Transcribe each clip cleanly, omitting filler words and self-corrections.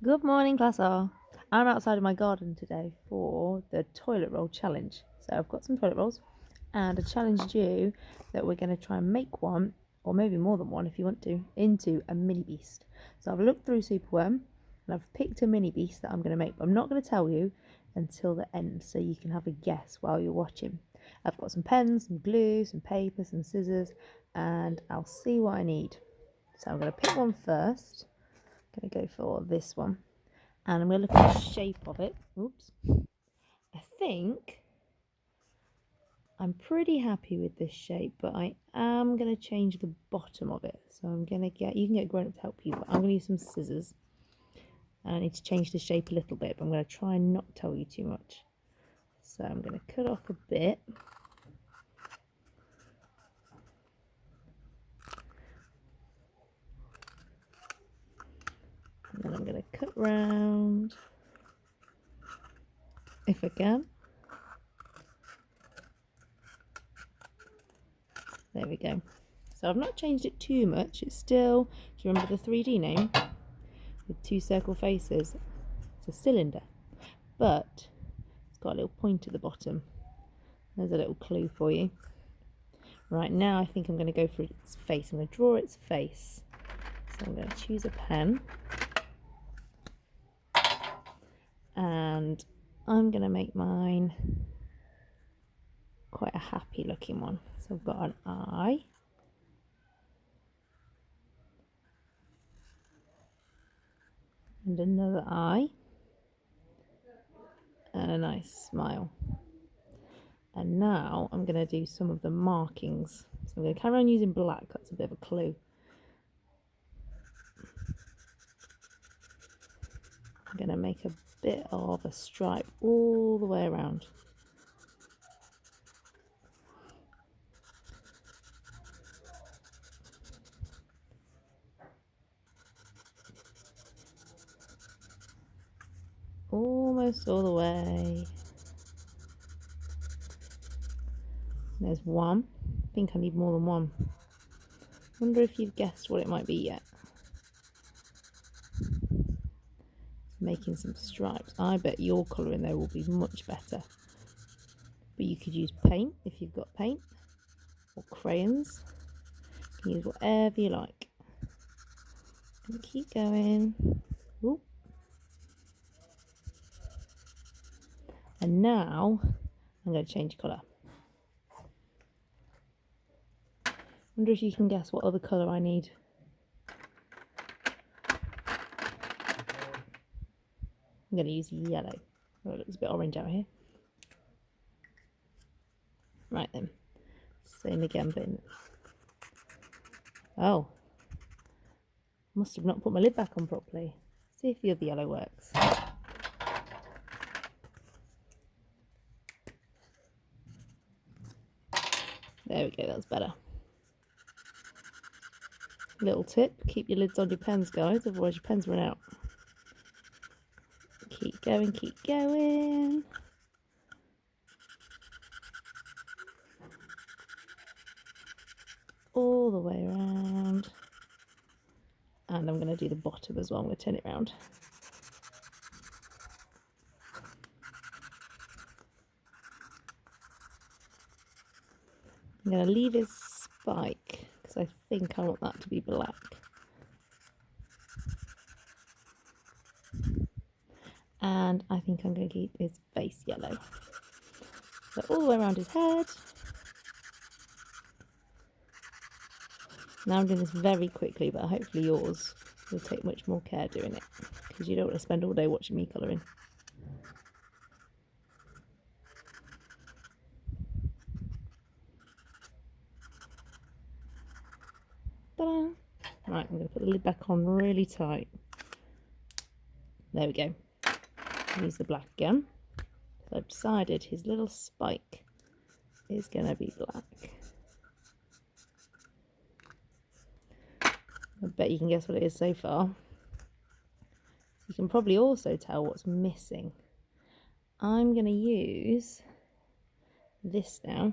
Good morning, class R. I'm outside of my garden today for the toilet roll challenge. So I've got some toilet rolls and I challenged you that we're going to try and make one, or maybe more than one if you want to, into a Minibeast. So I've looked through Superworm and I've picked a Minibeast that I'm going to make, but I'm not going to tell you until the end so you can have a guess while you're watching. I've got some pens, some glue, some paper, some scissors, and I'll see what I need. So I'm going to pick one first. Going to go for this one, and I'm going to look at the shape of it. Oops. I think I'm pretty happy with this shape, but I am going to change the bottom of it. So I'm going to you can get grown up to help you, but I'm going to use some scissors. And I need to change the shape a little bit, but I'm going to try and not tell you too much. So I'm going to cut off a bit. And then I'm going to cut round, if I can. There we go. So I've not changed it too much. It's still, do you remember the 3D name? With two circle faces. It's a cylinder, but it's got a little point at the bottom. There's a little clue for you. Right, now I think I'm going to go for its face. I'm going to draw its face. So I'm going to choose a pen. And I'm going to make mine quite a happy looking one. So I've got an eye. And another eye. And a nice smile. And now I'm going to do some of the markings. So I'm going to carry on using black. That's a bit of a clue. I'm going to make a bit of a stripe all the way around. Almost all the way. There's one. I think I need more than one. Wonder if you've guessed what it might be yet. Making some stripes. I bet your colour in there will be much better. But you could use paint if you've got paint, or crayons. You can use whatever you like. And keep going. Ooh. And now I'm going to change colour. Wonder if you can guess what other colour I need. I'm going to use yellow. Oh, it looks a bit orange out here. Right then. Same again, but oh. Must have not put my lid back on properly. See if the other yellow works. There we go, that's better. Little tip, keep your lids on your pens, guys, otherwise your pens run out. Keep going, keep going. All the way around. And I'm going to do the bottom as well. I'm going to turn it around. I'm going to leave his spike because I think I want that to be black. And I think I'm going to keep his face yellow. So all the way around his head. Now I'm doing this very quickly, but hopefully yours will take much more care doing it, because you don't want to spend all day watching me colouring. Ta-da! Right, I'm going to put the lid back on really tight. There we go. Use the black again. So I've decided his little spike is going to be black. I bet you can guess what it is so far. You can probably also tell what's missing. I'm going to use this now.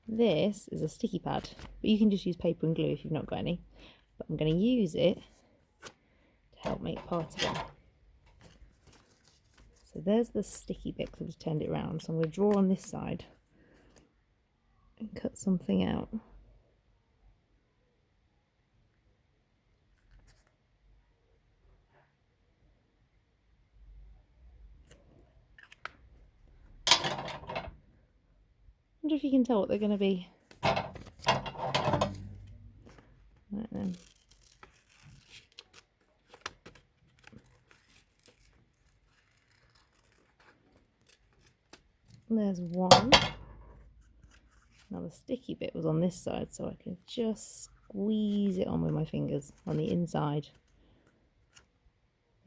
This is a sticky pad, but you can just use paper and glue if you've not got any. But I'm going to use it to help make part of it. So there's the sticky bit because I've just turned it around. So I'm going to draw on this side and cut something out. I wonder if you can tell what they're going to be. Right then. There's one. Now the sticky bit was on this side, so I can just squeeze it on with my fingers on the inside.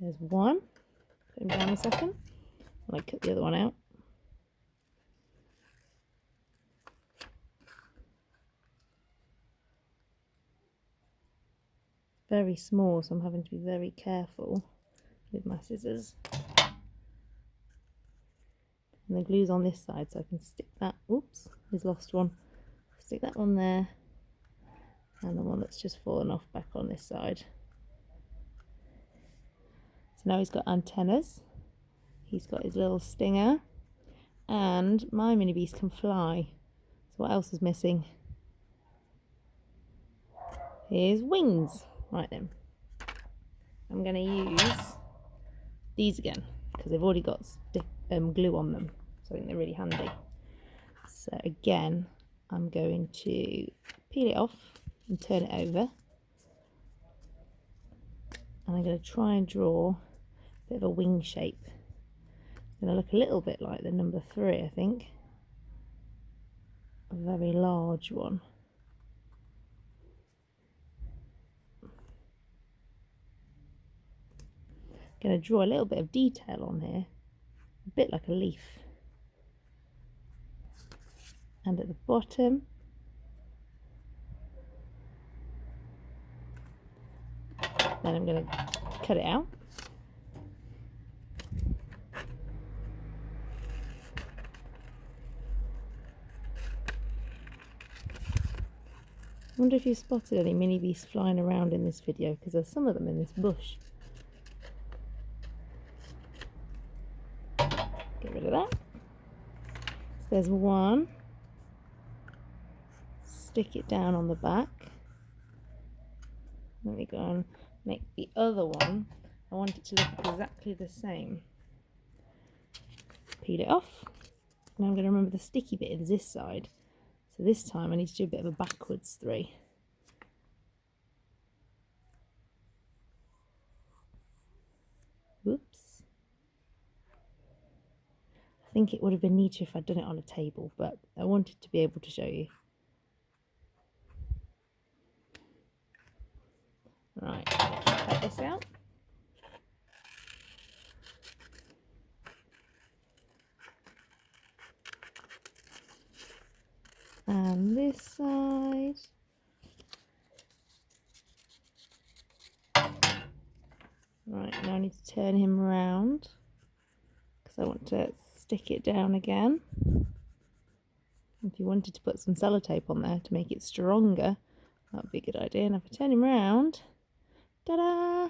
There's one. Put him down a second. And I cut the other one out. Very small, so I'm having to be very careful with my scissors. And the glue's on this side, so I can stick that. Oops, he's lost one. Stick that one there, and the one that's just fallen off back on this side. So now he's got antennas. He's got his little stinger, and my Minibeast can fly. So what else is missing? His wings. Right then, I'm going to use these again because they've already got glue on them, so I think they're really handy. So again, I'm going to peel it off and turn it over, and I'm going to try and draw a bit of a wing shape. It's going to look a little bit like the number 3, I think, a very large one. Going to draw a little bit of detail on here, a bit like a leaf. And at the bottom, then I'm going to cut it out. I wonder if you spotted any Minibeasts flying around in this video, because there's some of them in this bush. Get rid of that. So there's one. Stick it down on the back. Let me go and make the other one. I want it to look exactly the same. Peel it off. Now I'm going to remember the sticky bit is this side. So this time I need to do a bit of a backwards 3. Whoops. I think it would have been neater if I'd done it on a table, but I wanted to be able to show you. Right, cut this out. And this side. Right, now I need to turn him round because I want to stick it down again. If you wanted to put some sellotape on there to make it stronger, that would be a good idea. And if I turn him round, ta-da!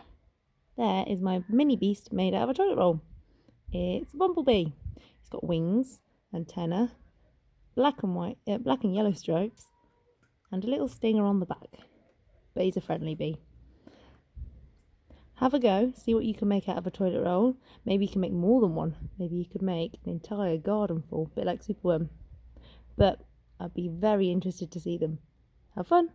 There is my Minibeast made out of a toilet roll. It's a bumblebee. He's got wings, antenna, black and yellow stripes, and a little stinger on the back. But he's a friendly bee. Have a go, see what you can make out of a toilet roll. Maybe you can make more than one. Maybe you could make an entire garden full, a bit like Superworm. But I'd be very interested to see them. Have fun!